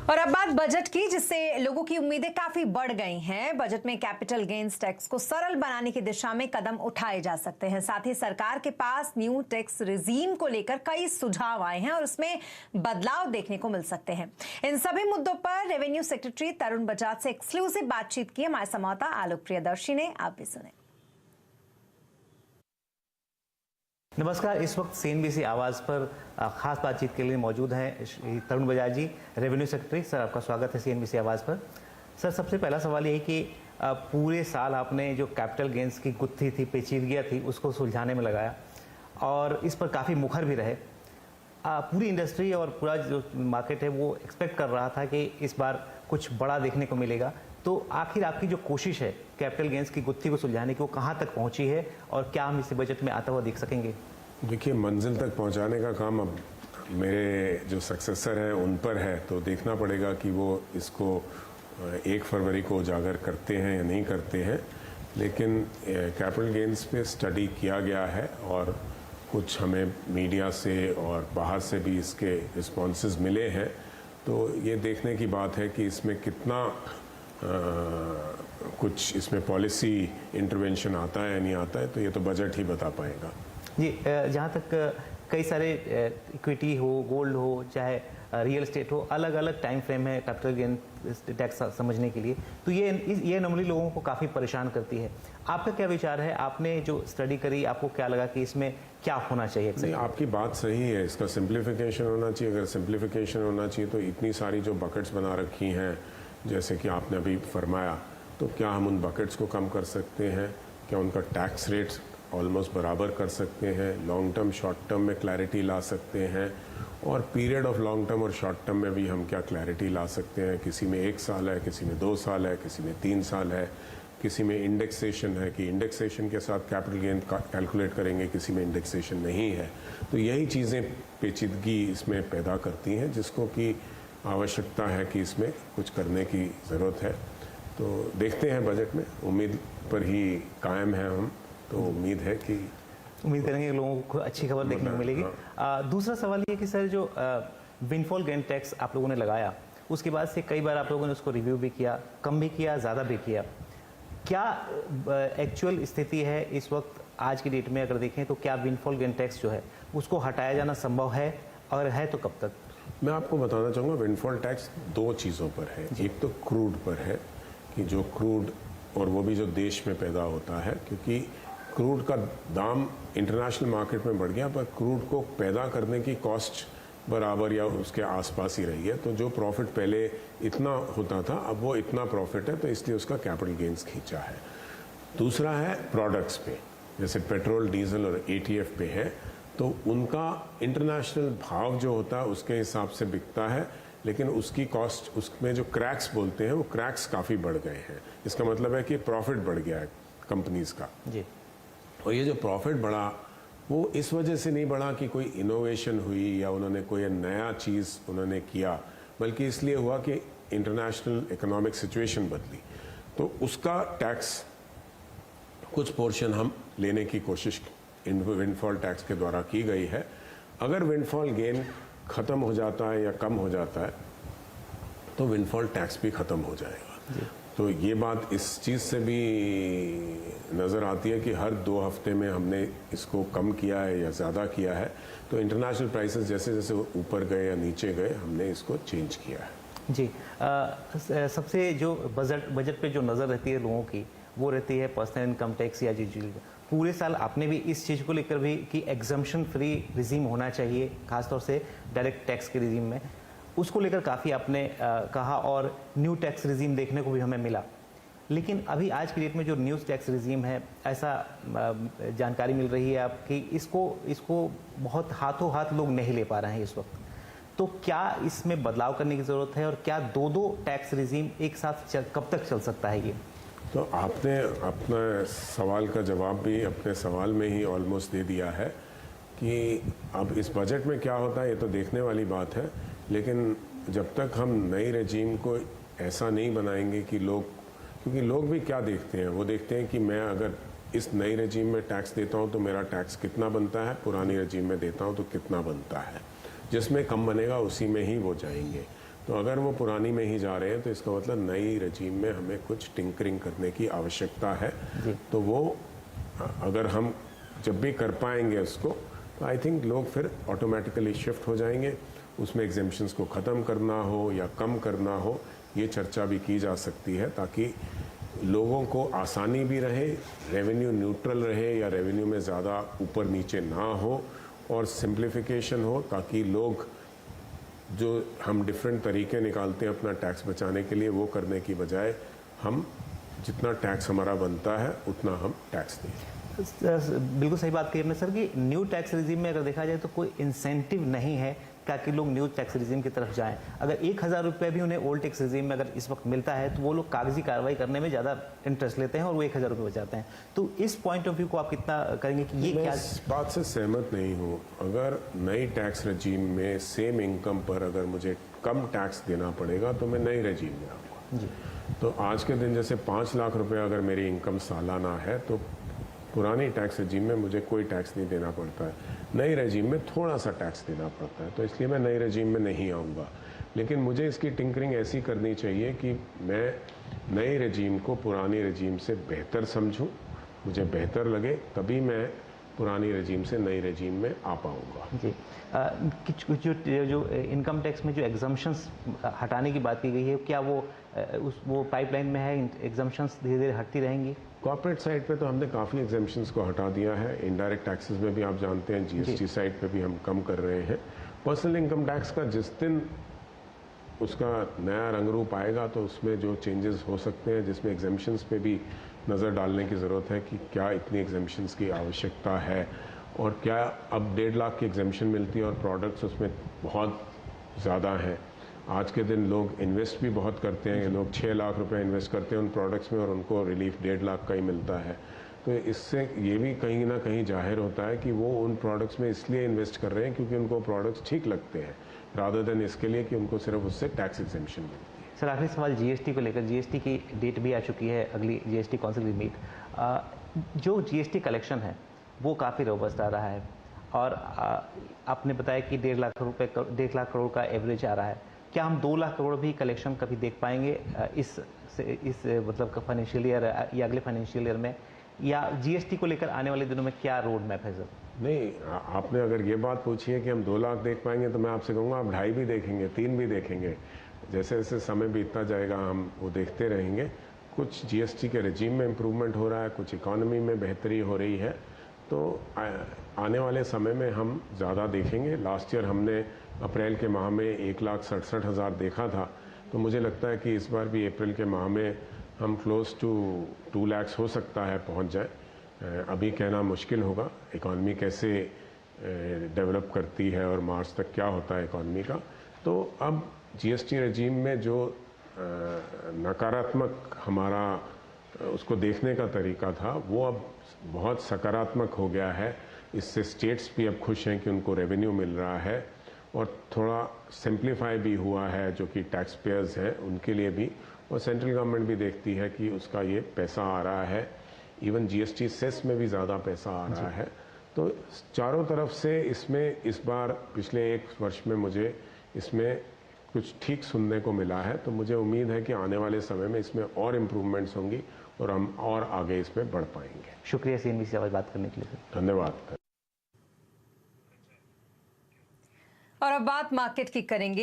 और अब बात बजट की, जिससे लोगों की उम्मीदें काफी बढ़ गई हैं। बजट में कैपिटल गेन्स टैक्स को सरल बनाने की दिशा में कदम उठाए जा सकते हैं। साथ ही सरकार के पास न्यू टैक्स रिजीम को लेकर कई सुझाव आए हैं और उसमें बदलाव देखने को मिल सकते हैं। इन सभी मुद्दों पर रेवेन्यू सेक्रेटरी तरुण बजाज से एक्सक्लूसिव बातचीत की हमारे संवाददाता आलोक प्रियदर्शी ने। आप भी सुने। नमस्कार, इस वक्त सीएनबीसी आवाज़ पर खास बातचीत के लिए मौजूद हैं तरुण बजाज जी, रेवेन्यू सेक्रेटरी। सर, आपका स्वागत है सीएनबीसी आवाज़ पर। सर, सबसे पहला सवाल यही कि पूरे साल आपने जो कैपिटल गेंस की गुत्थी थी, पेचीदगियाँ थी, उसको सुलझाने में लगाया और इस पर काफ़ी मुखर भी रहे। पूरी इंडस्ट्री और पूरा जो मार्केट है वो एक्सपेक्ट कर रहा था कि इस बार कुछ बड़ा देखने को मिलेगा। तो आखिर आपकी जो कोशिश है कैपिटल गेंस की गुत्थी को सुलझाने की, वो कहाँ तक पहुँची है और क्या हम इस बजट में आता हुआ देख सकेंगे? देखिए, मंजिल तक पहुँचाने का काम अब मेरे जो सक्सेसर हैं उन पर है, तो देखना पड़ेगा कि वो इसको 1 फरवरी को उजागर करते हैं या नहीं करते हैं। लेकिन कैपिटल गेंस पे स्टडी किया गया है और कुछ हमें मीडिया से और बाहर से भी इसके रिस्पॉन्सेज मिले हैं। तो ये देखने की बात है कि इसमें कितना कुछ इसमें पॉलिसी इंटरवेंशन आता है या नहीं आता है, तो ये तो बजट ही बता पाएगा। जी, जहाँ तक कई सारे इक्विटी हो, गोल्ड हो, चाहे रियल एस्टेट हो, अलग अलग टाइम फ्रेम है कैपिटल गेन टैक्स समझने के लिए। तो ये नॉर्मली लोगों को काफ़ी परेशान करती है। आपका क्या विचार है? आपने जो स्टडी करी, आपको क्या लगा कि इसमें क्या होना चाहिए? नहीं, आपकी बात सही है, इसका सिंप्लीफिकेशन होना चाहिए। अगर सिंप्लीफिकेशन होना चाहिए तो इतनी सारी जो बकेट्स बना रखी हैं, जैसे कि आपने अभी फरमाया, तो क्या हम उन बकेट्स को कम कर सकते हैं? क्या उनका टैक्स रेट्स ऑलमोस्ट बराबर कर सकते हैं? लॉन्ग टर्म शॉर्ट टर्म में क्लैरिटी ला सकते हैं? और पीरियड ऑफ लॉन्ग टर्म और शॉर्ट टर्म में भी हम क्या क्लैरिटी ला सकते हैं? किसी में 1 साल है, किसी में 2 साल है, किसी में 3 साल है, किसी में इंडेक्सेशन है कि इंडेक्सेशन के साथ कैपिटल गेन कैलकुलेट करेंगे, किसी में इंडेक्सेशन नहीं है। तो यही चीज़ें पेचीदगी इसमें पैदा करती हैं, जिसको कि आवश्यकता है कि इसमें कुछ करने की ज़रूरत है। तो देखते हैं बजट में, उम्मीद पर ही कायम है हम। तो उम्मीद है कि उम्मीद करेंगे कि लोगों को अच्छी खबर देखने को मिलेगी। दूसरा सवाल ये कि सर, जो विंडफॉल गेन टैक्स आप लोगों ने लगाया, उसके बाद से कई बार आप लोगों ने उसको रिव्यू भी किया, कम भी किया, ज़्यादा भी किया। क्या एक्चुअल स्थिति है इस वक्त आज की डेट में? अगर देखें तो क्या विंडफॉल गेन टैक्स जो है उसको हटाया जाना संभव है, और है तो कब तक? मैं आपको बताना चाहूँगा, विंडफॉल टैक्स 2 चीज़ों पर है। एक तो क्रूड पर है कि जो क्रूड, और वो भी जो देश में पैदा होता है, क्योंकि क्रूड का दाम इंटरनेशनल मार्केट में बढ़ गया, पर क्रूड को पैदा करने की कॉस्ट बराबर या उसके आसपास ही रही है। तो जो प्रॉफिट पहले इतना होता था, अब वो इतना प्रॉफिट है, तो इसलिए उसका कैपिटल गेंस खींचा है। दूसरा है प्रोडक्ट्स पे, जैसे पेट्रोल, डीजल और एटीएफ पे है, तो उनका इंटरनेशनल भाव जो होता है उसके हिसाब से बिकता है, लेकिन उसकी कॉस्ट, उसमें जो क्रैक्स बोलते हैं, वो क्रैक्स काफ़ी बढ़ गए हैं। इसका मतलब है कि प्रॉफिट बढ़ गया है कंपनीज़ का जी। और ये जो प्रॉफिट बढ़ा, वो इस वजह से नहीं बढ़ा कि कोई इनोवेशन हुई या उन्होंने कोई नया चीज़ उन्होंने किया, बल्कि इसलिए हुआ कि इंटरनेशनल इकोनॉमिक सिचुएशन बदली। तो उसका टैक्स कुछ पोर्शन हम लेने की कोशिश विंडफॉल टैक्स के द्वारा की गई है। अगर विंडफॉल गेन ख़त्म हो जाता है या कम हो जाता है, तो विंडफॉल टैक्स भी ख़त्म हो जाएगा। तो ये बात इस चीज़ से भी नज़र आती है कि हर 2 हफ्ते में हमने इसको कम किया है या ज़्यादा किया है। तो इंटरनेशनल प्राइसेस जैसे जैसे ऊपर गए या नीचे गए, हमने इसको चेंज किया है। जी, सबसे जो बजट पे जो नज़र रहती है लोगों की, वो रहती है पर्सनल इनकम टैक्स या जी। पूरे साल आपने भी इस चीज़ को लेकर भी कि एग्जम्पशन फ्री रिजीम होना चाहिए, खासतौर से डायरेक्ट टैक्स के रिजीम में, उसको लेकर काफ़ी आपने कहा और न्यू टैक्स रिजीम देखने को भी हमें मिला। लेकिन अभी आज की डेट में जो न्यू टैक्स रिजीम है, ऐसा जानकारी मिल रही है आपकी, इसको बहुत हाथों हाथ लोग नहीं ले पा रहे हैं इस वक्त। तो क्या इसमें बदलाव करने की ज़रूरत है और क्या 2 टैक्स रिजीम एक साथ कब तक चल सकता है ये? तो आपने अपना सवाल का जवाब भी अपने सवाल में ही ऑलमोस्ट दे दिया है कि अब इस बजट में क्या होता है, ये तो देखने वाली बात है। लेकिन जब तक हम नई रेजीम को ऐसा नहीं बनाएंगे कि लोग, क्योंकि लोग भी क्या देखते हैं, वो देखते हैं कि मैं अगर इस नई रेजीम में टैक्स देता हूँ तो मेरा टैक्स कितना बनता है, पुरानी रेजीम में देता हूँ तो कितना बनता है। जिसमें कम बनेगा उसी में ही वो जाएंगे। तो अगर वो पुरानी में ही जा रहे हैं तो इसका मतलब नई रजीम में हमें कुछ टिंकरिंग करने की आवश्यकता है। तो वो अगर हम जब भी कर पाएंगे उसको, तो आई थिंक लोग फिर ऑटोमेटिकली शिफ्ट हो जाएंगे। उसमें एग्जेम्पशंस को ख़त्म करना हो या कम करना हो, ये चर्चा भी की जा सकती है, ताकि लोगों को आसानी भी रहे, रेवेन्यू न्यूट्रल रहे या रेवेन्यू में ज़्यादा ऊपर नीचे ना हो, और सिंप्लीफिकेशन हो, ताकि लोग जो हम डिफरेंट तरीके निकालते हैं अपना टैक्स बचाने के लिए, वो करने की बजाय हम जितना टैक्स हमारा बनता है उतना हम टैक्स दें। बिल्कुल सही बात कही आपने सर कि न्यू टैक्स रिजीम में अगर देखा जाए तो कोई इंसेंटिव नहीं है ताकि लोग न्यू टैक्स रिजीम की तरफ जाएं। अगर 1000 रुपये भी उन्हें ओल्ड टैक्स रिजीम में अगर इस वक्त मिलता है तो वो लोग कागजी कार्रवाई करने में ज़्यादा इंटरेस्ट लेते हैं और वो 1000 रुपये बचाते हैं। तो इस पॉइंट ऑफ व्यू को आप कितना करेंगे कि ये मैं क्या? इस बात से सहमत नहीं हूँ। अगर नई टैक्स रजीम में सेम इनकम पर अगर मुझे कम टैक्स देना पड़ेगा तो मैं नई रजीम में आऊँगा जी। तो आज के दिन जैसे 5 लाख रुपए अगर मेरी इनकम सालाना है तो पुरानी टैक्स रजीम में मुझे कोई टैक्स नहीं देना पड़ता है, नई रजीम में थोड़ा सा टैक्स देना पड़ता है। तो इसलिए मैं नई रजीम में नहीं आऊँगा। लेकिन मुझे इसकी टिंकरिंग ऐसी करनी चाहिए कि मैं नई रजीम को पुरानी रजीम से बेहतर समझूं, मुझे बेहतर लगे, तभी मैं पुरानी रजीम से नई रजीम में आ पाऊँगा जी। जो इनकम टैक्स में जो एग्जम्पशंस हटाने की बात की गई है, क्या वो पाइपलाइन में है? एग्जम्पशंस धीरे धीरे हटती रहेंगी? कॉर्पोरेट साइड पे तो हमने काफ़ी एग्जेम्पशंस को हटा दिया है। इनडायरेक्ट टैक्सेस में भी आप जानते हैं, जीएसटी साइड पे भी हम कम कर रहे हैं। पर्सनल इनकम टैक्स का जिस दिन उसका नया रंग रूप आएगा तो उसमें जो चेंजेस हो सकते हैं, जिसमें एग्जेम्पशंस पे भी नज़र डालने की ज़रूरत है कि क्या इतनी एग्जेम्पशंस की आवश्यकता है, और क्या अब 1.5 लाख की एग्जेम्पशन मिलती है और प्रोडक्ट्स उसमें बहुत ज़्यादा हैं। आज के दिन लोग इन्वेस्ट भी बहुत करते हैं, लोग 6 लाख रुपए इन्वेस्ट करते हैं उन प्रोडक्ट्स में और उनको रिलीफ 1.5 लाख का ही मिलता है। तो इससे ये भी कहीं ना कहीं जाहिर होता है कि वो उन प्रोडक्ट्स में इसलिए इन्वेस्ट कर रहे हैं क्योंकि उनको प्रोडक्ट्स ठीक लगते हैं, रादर देन इसके लिए कि उनको सिर्फ उससे टैक्स एग्जेम्पशन मिलती है। सर आखिरी सवाल जीएसटी को लेकर। जीएसटी की डेट भी आ चुकी है, अगली जीएसटी काउंसिल की मीट। जो जीएसटी कलेक्शन है वो काफ़ी रोबस्ट आ रहा है और आपने बताया कि 1.5 लाख करोड़ का एवरेज आ रहा है। क्या हम 2 लाख करोड़ भी कलेक्शन कभी देख पाएंगे इस मतलब फाइनेंशियल ईयर या अगले फाइनेंशियल ईयर में, या जीएसटी को लेकर आने वाले दिनों में क्या रोड मैप है सर? नहीं, आपने अगर ये बात पूछी है कि हम 2 लाख देख पाएंगे तो मैं आपसे कहूँगा आप 2.5 भी देखेंगे, 3 भी देखेंगे। जैसे जैसे समय बीतता जाएगा हम वो देखते रहेंगे। कुछ जीएसटी के रजीम में इम्प्रूवमेंट हो रहा है, कुछ इकॉनमी में बेहतरी हो रही है, तो आने वाले समय में हम ज़्यादा देखेंगे। लास्ट ईयर हमने अप्रैल के माह में 1,67,000 देखा था, तो मुझे लगता है कि इस बार भी अप्रैल के माह में हम क्लोज टू 2 लाख हो सकता है पहुंच जाए। अभी कहना मुश्किल होगा इकॉनमी कैसे डेवलप करती है और मार्च तक क्या होता है इकॉनमी का। तो अब जीएसटी रजीम में जो नकारात्मक हमारा उसको देखने का तरीका था वो अब बहुत सकारात्मक हो गया है। इससे स्टेट्स भी अब खुश हैं कि उनको रेवेन्यू मिल रहा है और थोड़ा सिंप्लीफाई भी हुआ है जो कि टैक्स पेयर्स हैं उनके लिए भी, और सेंट्रल गवर्नमेंट भी देखती है कि उसका ये पैसा आ रहा है। इवन जीएसटी सेस में भी ज़्यादा पैसा आ रहा है। तो चारों तरफ से इसमें इस बार पिछले 1 वर्ष में मुझे इसमें कुछ ठीक सुनने को मिला है। तो मुझे उम्मीद है कि आने वाले समय में इसमें और इम्प्रूवमेंट्स होंगी और हम और आगे इसमें बढ़ पाएंगे। शुक्रिया सीएनबीसी से बात करने के लिए। धन्यवाद। और अब बात मार्केट की करेंगे।